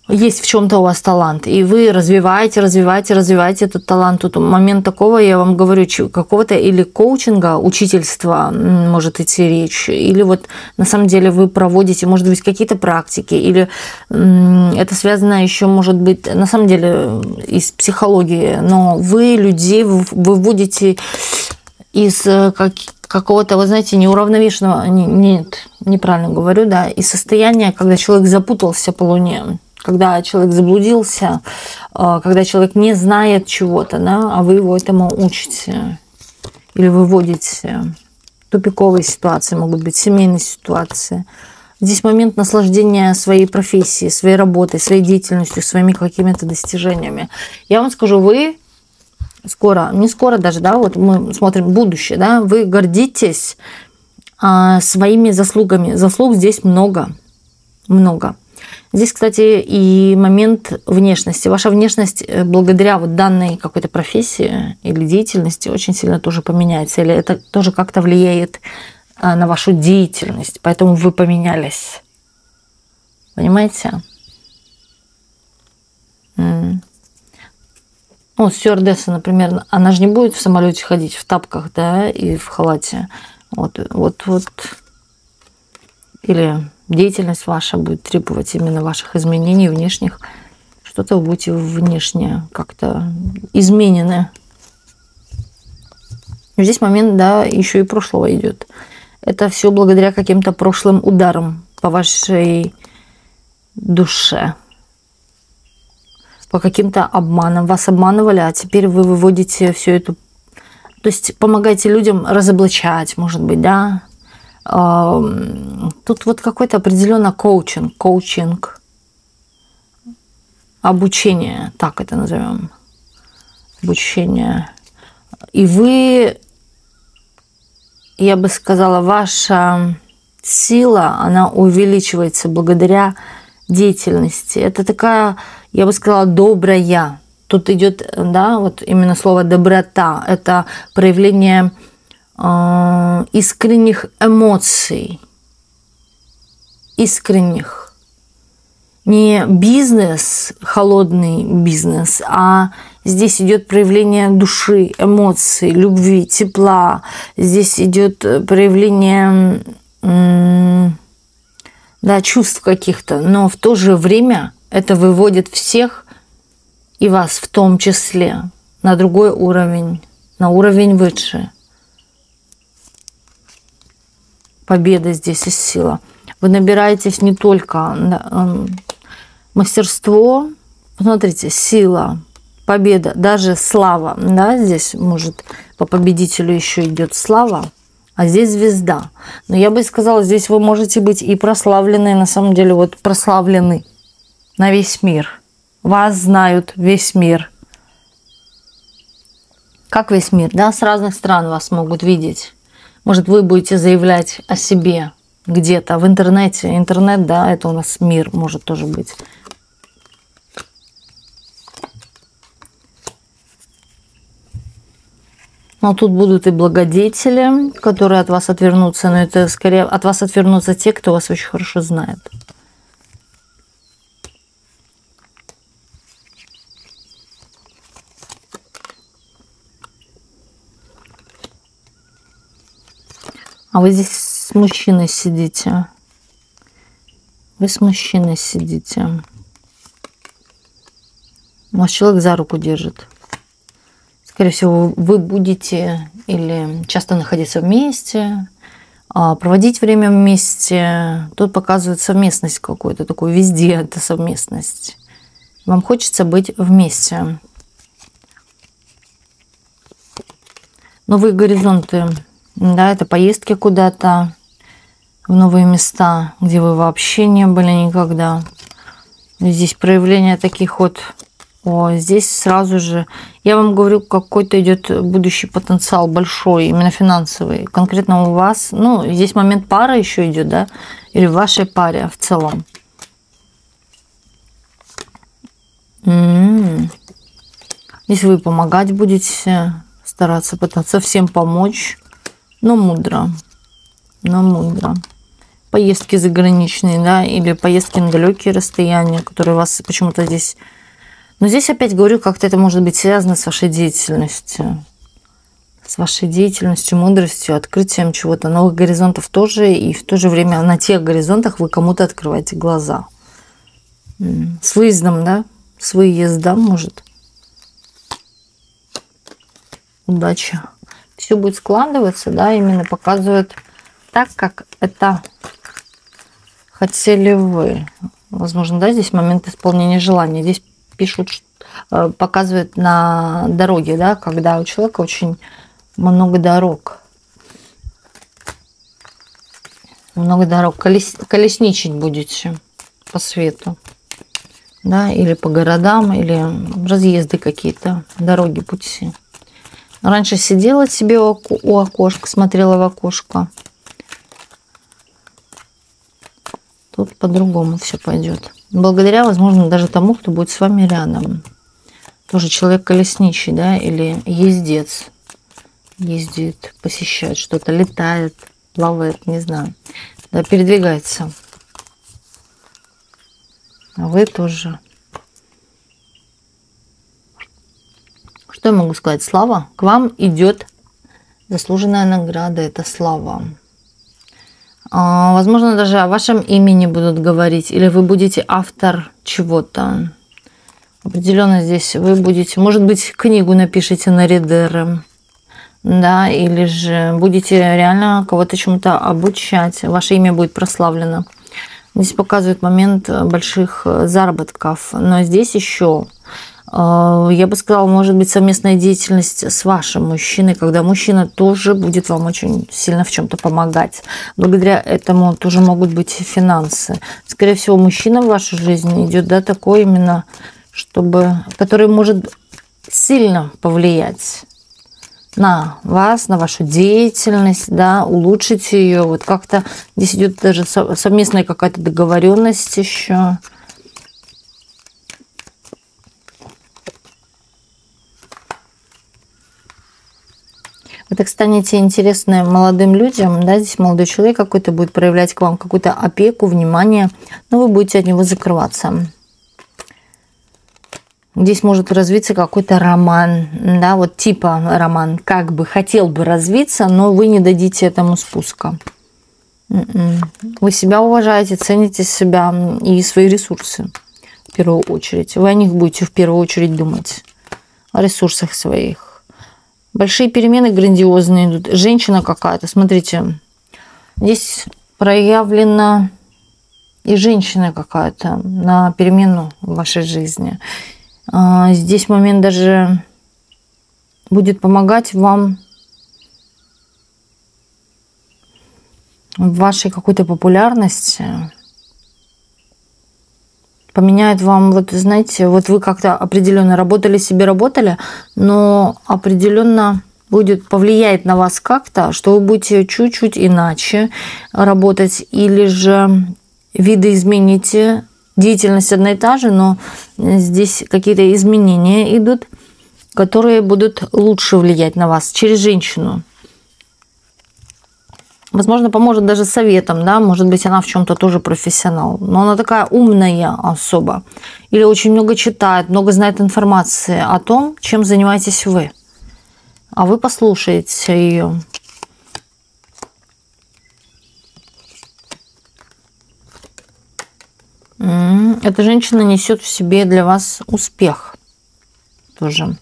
есть в чем-то у вас талант, и вы развиваете этот талант. Тут момент такого, я вам говорю, какого-то или коучинга, учительства может идти речь, или вот на самом деле вы проводите, может быть, какие-то практики, или это связано еще, может быть, на самом деле из психологии, но вы людей выводите из какого-то, вы знаете, неуравновешенного, нет, неправильно говорю, да, из состояния, когда человек запутался по Луне, когда человек заблудился, когда человек не знает чего-то, да, а вы его этому учите или выводите. Тупиковые ситуации могут быть, семейные ситуации. Здесь момент наслаждения своей профессией, своей работой, своей деятельностью, своими какими-то достижениями. Я вам скажу, вы скоро, не скоро даже, да, вот мы смотрим будущее, да, вы гордитесь своими заслугами. Заслуг здесь много. Здесь, кстати, и момент внешности. Ваша внешность благодаря вот данной какой-то профессии или деятельности очень сильно тоже поменяется. Или это тоже как-то влияет на вашу деятельность. Поэтому вы поменялись. Понимаете? Ну, стюардесса, например, она же не будет в самолете ходить в тапках, да, и в халате. Вот. Или деятельность ваша будет требовать именно ваших изменений внешних. Что-то вы будете внешне как-то изменены. Здесь момент, да, еще и прошлого идет. Это все благодаря каким-то прошлым ударам по вашей душе. По каким-то обманам. Вас обманывали, а теперь вы выводите все это. То есть помогаете людям разоблачать, может быть, да. Тут вот какой-то определенно коучинг, обучение, так это назовем, обучение. И вы, я бы сказала, ваша сила, она увеличивается благодаря деятельности. Это такая, я бы сказала, добрая. Тут идет, да, вот именно слово доброта. Это проявление искренних эмоций. Искренних. Не бизнес, холодный бизнес, а здесь идет проявление души, эмоций, любви, тепла. Здесь идет проявление, да, чувств каких-то. Но в то же время это выводит всех и вас в том числе на другой уровень, на уровень выше. Победа здесь и сила. Вы набираетесь не только мастерство, смотрите, сила, победа, даже слава. Да, здесь может по победителю еще идет слава, а здесь звезда. Но я бы сказала, здесь вы можете быть и прославлены, на самом деле, вот прославлены на весь мир. Вас знают весь мир. Как весь мир? Да, с разных стран вас могут видеть. Может, вы будете заявлять о себе где-то в интернете. Интернет, да, это у нас мир может тоже быть. Но тут будут и благодетели, которые от вас отвернутся. Но это скорее от вас отвернутся те, кто вас очень хорошо знает. А вы здесь с мужчиной сидите. Вы с мужчиной сидите. Вас человек за руку держит. Скорее всего, вы будете или часто находиться вместе, проводить время вместе. Тут показывает совместность какую-то, такую везде это совместность. Вам хочется быть вместе. Новые горизонты. Да, это поездки куда-то, в новые места, где вы вообще не были никогда. Здесь проявление таких вот... здесь сразу же... Я вам говорю, какой-то идет будущий потенциал большой, именно финансовый. Конкретно у вас. Ну, здесь момент пары еще идет, да? Или в вашей паре в целом. Здесь вы помогать будете, стараться, пытаться всем помочь. Но мудро. поездки заграничные, да, или поездки на далекие расстояния, которые вас почему-то здесь... Но здесь опять говорю, как-то это может быть связано с вашей деятельностью. С вашей деятельностью, мудростью, открытием чего-то, новых горизонтов тоже. И в то же время на тех горизонтах вы кому-то открываете глаза. С выездом, да? С выездом, может. Удачи. Все будет складываться, да, именно показывает так, как это хотели вы. Возможно, да, здесь момент исполнения желания. Здесь пишут, показывают на дороге, да, когда у человека очень много дорог. Много дорог. Колесничать будете по свету. Да, или по городам, или разъезды какие-то, дороги, пути. Раньше сидела себе у окошка, смотрела в окошко. Тут по-другому все пойдет. Благодаря, возможно, даже тому, кто будет с вами рядом. Тоже человек колесничий, да, или ездец. Ездит, посещает что-то, летает, плавает, не знаю. Да, передвигается. А вы тоже. Что я могу сказать? Слава. К вам идет заслуженная награда. Это слава. Возможно, даже о вашем имени будут говорить. Или вы будете автор чего-то. Определенно здесь вы будете... Может быть, книгу напишите на Ридеры. Да, или же будете реально кого-то чему-то обучать. Ваше имя будет прославлено. Здесь показывает момент больших заработков. Но здесь еще, я бы сказала, может быть совместная деятельность с вашим мужчиной, когда мужчина тоже будет вам очень сильно в чем-то помогать. Благодаря этому тоже могут быть финансы. Скорее всего, мужчина в вашу жизнь идет, да, такой именно, который может сильно повлиять на вас, на вашу деятельность, да, улучшить ее. Вот как-то здесь идет даже совместная какая-то договоренность еще. Вы так станете интересны молодым людям, да, здесь молодой человек какой-то будет проявлять к вам какую-то опеку, внимание, но вы будете от него закрываться. Здесь может развиться какой-то роман, да, вот типа роман, как бы хотел бы развиться, но вы не дадите этому спуска. Вы себя уважаете, цените себя и свои ресурсы в первую очередь. Вы о них будете в первую очередь думать, о ресурсах своих. Большие перемены грандиозные идут. Женщина какая-то, смотрите, здесь проявлена и женщина какая-то на перемену в вашей жизни. Здесь момент даже будет помогать вам в вашей какой-то популярности. Поменяет вам, вот знаете, вот вы как-то определенно работали себе, но определенно повлияет на вас как-то, что вы будете чуть-чуть иначе работать, или же видоизмените. Деятельность одна и та же, но здесь какие-то изменения идут, которые будут лучше влиять на вас через женщину. Возможно, поможет даже советом, да, может быть, она в чем-то тоже профессионал, но она такая умная особа. Или очень много читает, много знает информации о том, чем занимаетесь вы. А вы послушаете ее. Эта женщина несет в себе для вас успех тоже.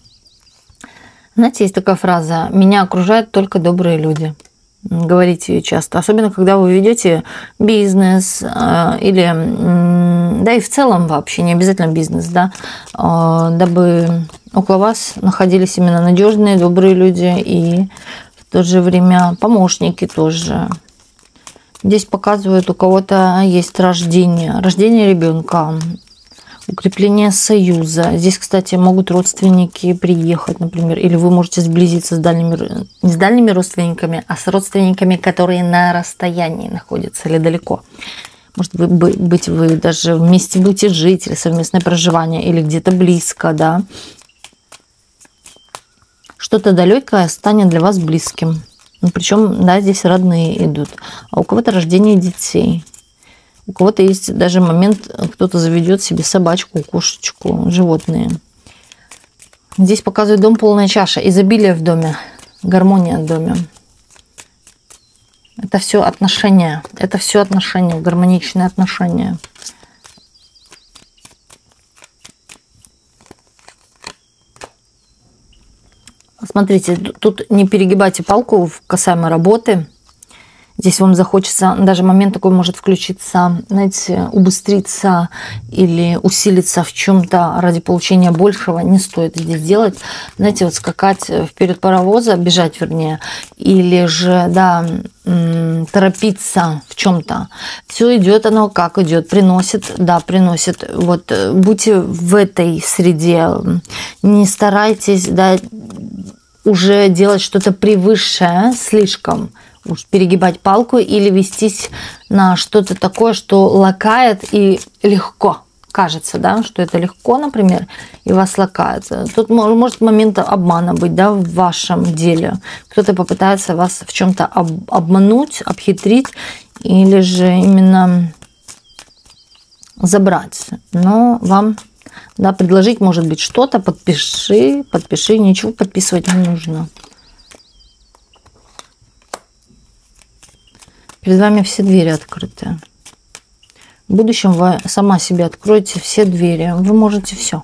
Знаете, есть такая фраза: «Меня окружают только добрые люди». Говорите ее часто, особенно когда вы ведете бизнес или, да и в целом вообще, не обязательно бизнес, да, дабы около вас находились именно надежные, добрые люди и в то же время помощники тоже. Здесь показывают, у кого-то есть рождение ребенка, укрепление союза. Здесь, кстати, могут родственники приехать, например, или вы можете сблизиться с дальними, не с дальними родственниками, а с родственниками, которые на расстоянии находятся или далеко. Может быть, вы даже вместе будете жить, или совместное проживание, или где-то близко, да. Что-то далекое станет для вас близким. Ну, причем, да, здесь родные идут. А у кого-то рождение детей. У кого-то есть даже момент, кто-то заведет себе собачку, кошечку, животные. Здесь показывает дом полная чаша, изобилие в доме, гармония в доме. Это все отношения, гармоничные отношения. Смотрите, тут не перегибайте палку касаемо работы. Здесь вам захочется, даже момент такой может включиться, знаете, убыстриться или усилиться в чем-то ради получения большего. Не стоит здесь делать. Знаете, вот скакать вперед паровоза, бежать вернее, или же, да, торопиться в чем-то. Все идет оно как идет, приносит, да, приносит. Вот будьте в этой среде, не старайтесь, да, уже делать что-то превысшее слишком, уж перегибать палку или вестись на что-то такое, что лакает и легко. Кажется, да, что это легко, например, и вас лакает. Тут может момент обмана быть, да, в вашем деле. Кто-то попытается вас в чем-то обмануть, обхитрить или же именно забрать. Но вам, да, предложить, может быть, что-то, подпиши, ничего подписывать не нужно. Перед вами все двери открыты. В будущем вы сама себе откроете все двери. Вы можете все.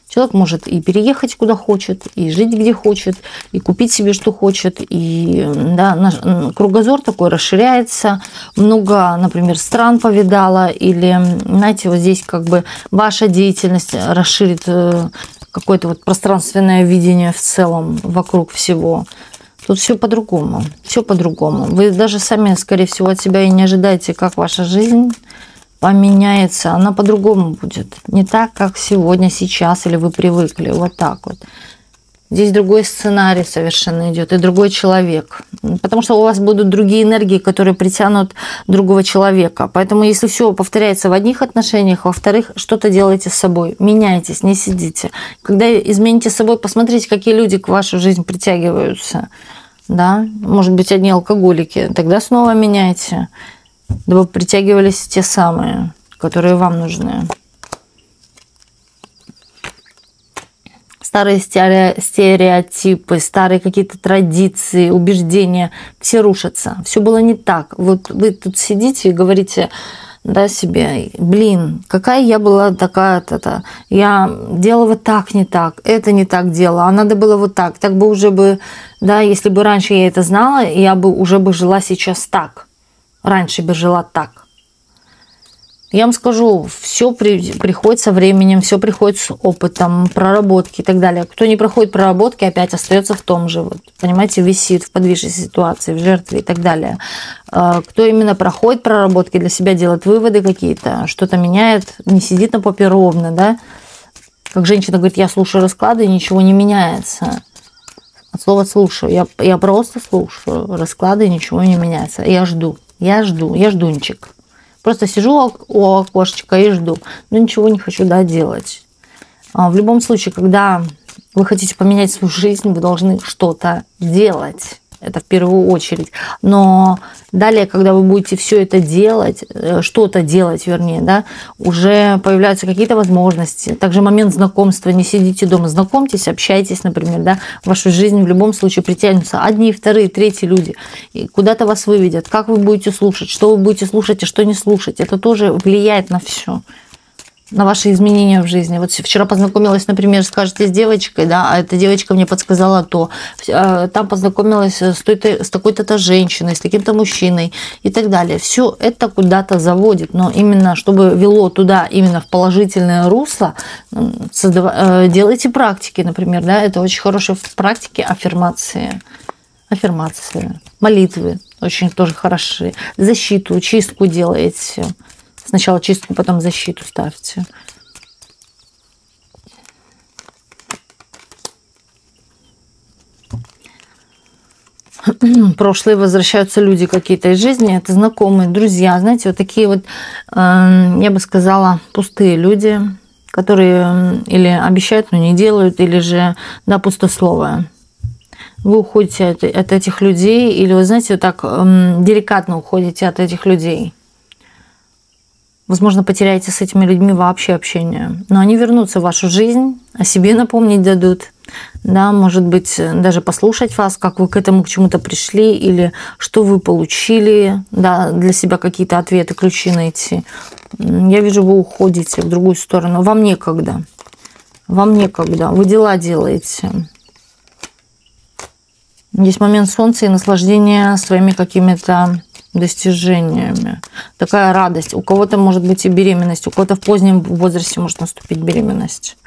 Человек может и переехать куда хочет, и жить где хочет, и купить себе что хочет. И да, кругозор такой расширяется. Много, например, стран повидала. Или, знаете, вот здесь как бы ваша деятельность расширит какое-то вот пространственное видение в целом вокруг всего. Тут все по-другому. Все по-другому. Вы даже сами, скорее всего, от себя и не ожидаете, как ваша жизнь поменяется. Она по-другому будет. Не так, как сегодня, сейчас, или вы привыкли. Вот так вот. Здесь другой сценарий совершенно идет, и другой человек. Потому что у вас будут другие энергии, которые притянут другого человека. Поэтому, если все повторяется в одних отношениях, во-вторых, что-то делайте с собой. Меняйтесь, не сидите. Когда измените с собой, посмотрите, какие люди к вашей жизни притягиваются. Да? Может быть, одни алкоголики. Тогда снова меняйте, дабы притягивались те самые, которые вам нужны. Старые стереотипы, старые какие-то традиции, убеждения, все рушатся. Все было не так. Вот вы тут сидите и говорите, да, себе, блин, какая я была такая-то, я делала вот так, не так, это не так делала, а надо было вот так бы уже бы, да, если бы раньше я это знала, я бы уже бы жила сейчас так, раньше бы жила так. Я вам скажу, все приходит со временем, все приходит с опытом, проработки и так далее. Кто не проходит проработки, опять остается в том же, вот, понимаете, висит в подвижной ситуации, в жертве и так далее. Кто именно проходит проработки, для себя делает выводы какие-то, что-то меняет, не сидит на попе ровно, да. Как женщина говорит, я слушаю расклады, и ничего не меняется. От слова слушаю. Я просто слушаю расклады, и ничего не меняется. Я ждунчик. Просто сижу у окошечка и жду. Но ничего не хочу, да, делать. В любом случае, когда вы хотите поменять свою жизнь, вы должны что-то делать. Это в первую очередь. Но далее, когда вы будете все это делать, что-то делать, вернее, да, уже появляются какие-то возможности. Также момент знакомства. Не сидите дома, знакомьтесь, общайтесь, например, да. В вашу жизнь в любом случае притянутся одни, вторые, третьи люди. И куда-то вас выведят. Как вы будете слушать, что вы будете слушать, а что не слушать. Это тоже влияет на все. На ваши изменения в жизни. Вот вчера познакомилась, например, скажете, с девочкой, да, а эта девочка мне подсказала то. Там познакомилась с такой-то женщиной, с таким-то мужчиной и так далее. Все это куда-то заводит, но именно, чтобы вело туда, именно в положительное русло, делайте практики, например, да, это очень хорошие практики аффирмации, молитвы очень тоже хорошие, защиту, чистку делаете. Сначала чистку, потом защиту ставьте. Прошлые возвращаются люди какие-то из жизни. Это знакомые, друзья. Знаете, вот такие вот, я бы сказала, пустые люди, которые или обещают, но не делают, или же, да, пустословие. Вы уходите от этих людей, или, вы знаете, вот так деликатно уходите от этих людей. Возможно, потеряете с этими людьми вообще общение. Но они вернутся в вашу жизнь, о себе напомнить дадут. Да, может быть, даже послушать вас, как вы к этому к чему-то пришли, или что вы получили, да, для себя какие-то ответы, ключи найти. Я вижу, вы уходите в другую сторону. Вам некогда. Вам некогда. Вы дела делаете. Есть момент солнца и наслаждения своими какими-то достижениями. Такая радость. У кого-то может быть и беременность, у кого-то в позднем возрасте может наступить беременность.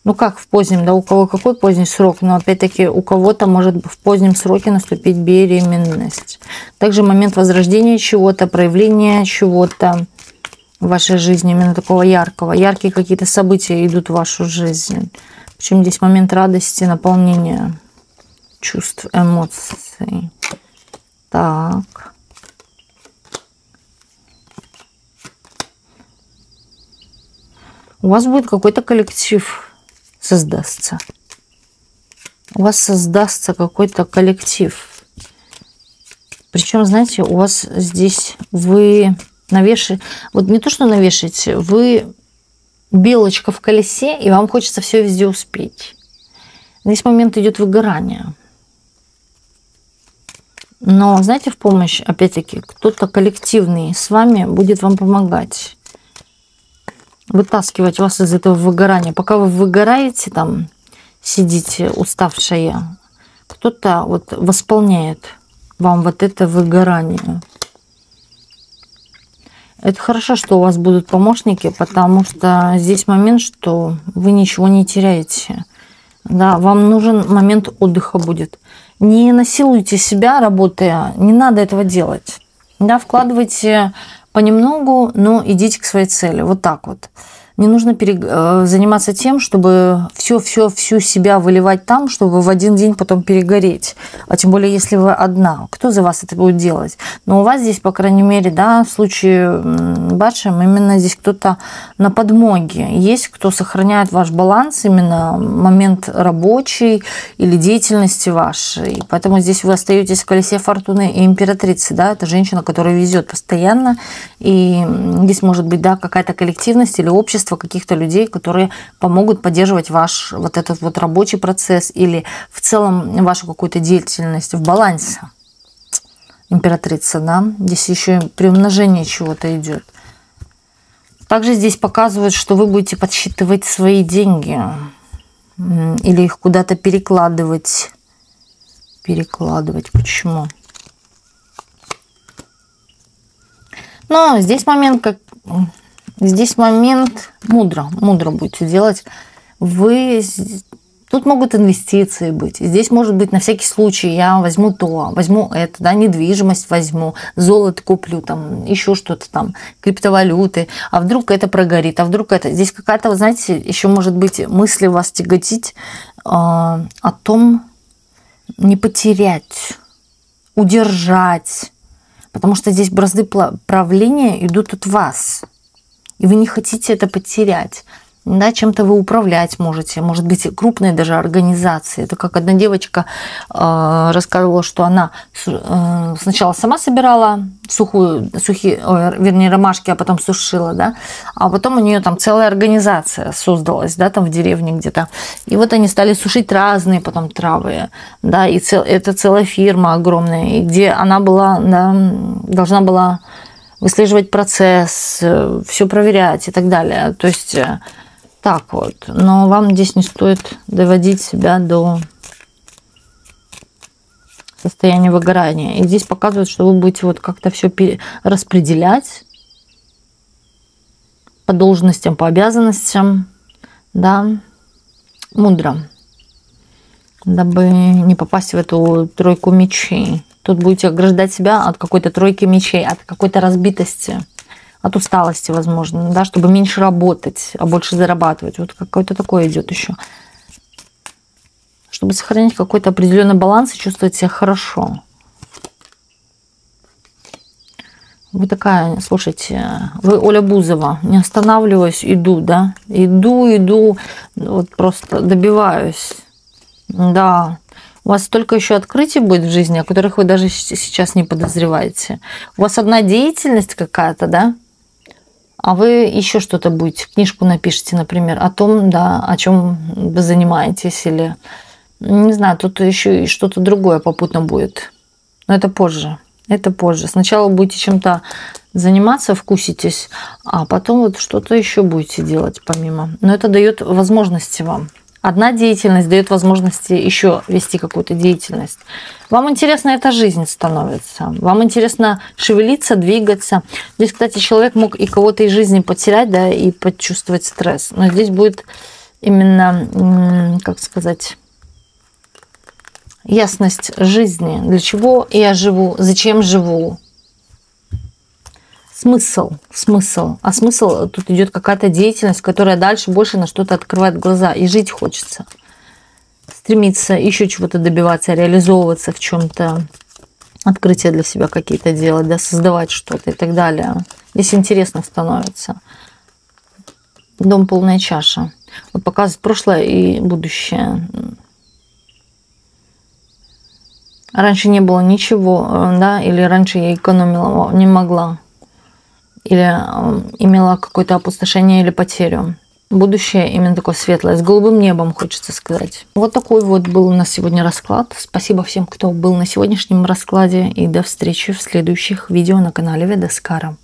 Ну как в позднем, да, у кого какой поздний срок, но опять-таки у кого-то может в позднем сроке наступить беременность. Также момент возрождения чего-то, проявления чего-то в вашей жизни, именно такого яркого. Яркие какие-то события идут в вашу жизнь. Причем здесь момент радости, наполнения чувств, эмоций. Так. У вас будет какой-то коллектив создастся. У вас создастся какой-то коллектив. Причем, знаете, у вас здесь вы навешаете, вот не то, что навешаете, вы белочка в колесе, и вам хочется все везде успеть. Здесь момент идет выгорания. Но, знаете, в помощь, опять-таки, кто-то коллективный с вами будет вам помогать. Вытаскивать вас из этого выгорания. Пока вы выгораете, там сидите уставшая, кто-то вот восполняет вам вот это выгорание. Это хорошо, что у вас будут помощники, потому что здесь момент, что вы ничего не теряете. Да, вам нужен момент отдыха будет. Не насилуйте себя, работая, не надо этого делать. Да, вкладывайте понемногу, но идите к своей цели. Вот так вот. Не нужно заниматься тем, чтобы всю себя выливать там, чтобы в один день потом перегореть. А тем более, если вы одна. Кто за вас это будет делать? Но у вас здесь, по крайней мере, да, в случае вашем, именно здесь кто-то на подмоге. Есть кто сохраняет ваш баланс, именно момент рабочий или деятельности вашей. Поэтому здесь вы остаетесь в колесе фортуны и императрицы. Да? Это женщина, которая везет постоянно. И здесь может быть, да, какая-то коллективность или общество каких-то людей, которые помогут поддерживать ваш вот этот вот рабочий процесс или в целом вашу какую-то деятельность в балансе. Императрица, да, здесь еще и приумножение чего-то идет. Также здесь показывают, что вы будете подсчитывать свои деньги или их куда-то перекладывать. Почему? Но здесь момент как... Здесь момент мудро будете делать. Тут могут инвестиции быть. Здесь может быть на всякий случай я возьму то, возьму это, да, недвижимость возьму, золото куплю, там еще что-то там, криптовалюты. А вдруг это прогорит, а вдруг это. Здесь какая-то, вы знаете, еще может быть мысли вас тяготить о том, не потерять, удержать. Потому что здесь бразды правления идут от вас. И вы не хотите это потерять. Да, чем-то вы управлять можете. Может быть, крупные даже организации. Это как одна девочка рассказывала, что она сначала сама собирала сухие ромашки, а потом сушила, да, а потом у нее там целая организация создалась, да, там в деревне где-то. И вот они стали сушить разные потом травы, да, и это целая фирма огромная, и где она была, да, должна была выслеживать процесс, все проверять и так далее. То есть так вот. Но вам здесь не стоит доводить себя до состояния выгорания. И здесь показывают, что вы будете вот как-то все распределять по должностям, по обязанностям, да, мудро, дабы не попасть в эту тройку мечей. Тут будете ограждать себя от какой-то тройки мечей, от какой-то разбитости, от усталости, возможно, да, чтобы меньше работать, а больше зарабатывать. Вот какое-то такое идет еще. Чтобы сохранить какой-то определенный баланс и чувствовать себя хорошо. Вы такая, слушайте, вы Оля Бузова, не останавливаюсь, иду, да, иду, вот просто добиваюсь, да. У вас столько еще открытий будет в жизни, о которых вы даже сейчас не подозреваете. У вас одна деятельность какая-то, да? А вы еще что-то будете, книжку напишите, например, о том, да, о чем вы занимаетесь, или, не знаю, тут еще и что-то другое попутно будет. Но это позже. Это позже. Сначала будете чем-то заниматься, вкуситесь, а потом вот что-то еще будете делать помимо. Но это дает возможности вам. Одна деятельность дает возможности еще вести какую-то деятельность. Вам интересна эта жизнь становится. Вам интересно шевелиться, двигаться. Здесь, кстати, человек мог и кого-то из жизни потерять, да, и почувствовать стресс. Но здесь будет именно, как сказать, ясность жизни. Для чего я живу, зачем живу. Смысл. А смысл тут идет какая-то деятельность, которая дальше больше на что-то открывает глаза. И жить хочется. Стремиться еще чего-то добиваться, реализовываться в чем-то. Открытия для себя какие-то делать, да, создавать что-то и так далее. Здесь интересно становится. Дом полная чаша. Вот показывает прошлое и будущее. Раньше не было ничего, да, или раньше я экономила, не могла. Или имела какое-то опустошение или потерю. Будущее именно такое светлое, с голубым небом, хочется сказать. Вот такой вот был у нас сегодня расклад. Спасибо всем, кто был на сегодняшнем раскладе. И до встречи в следующих видео на канале Ведаскара.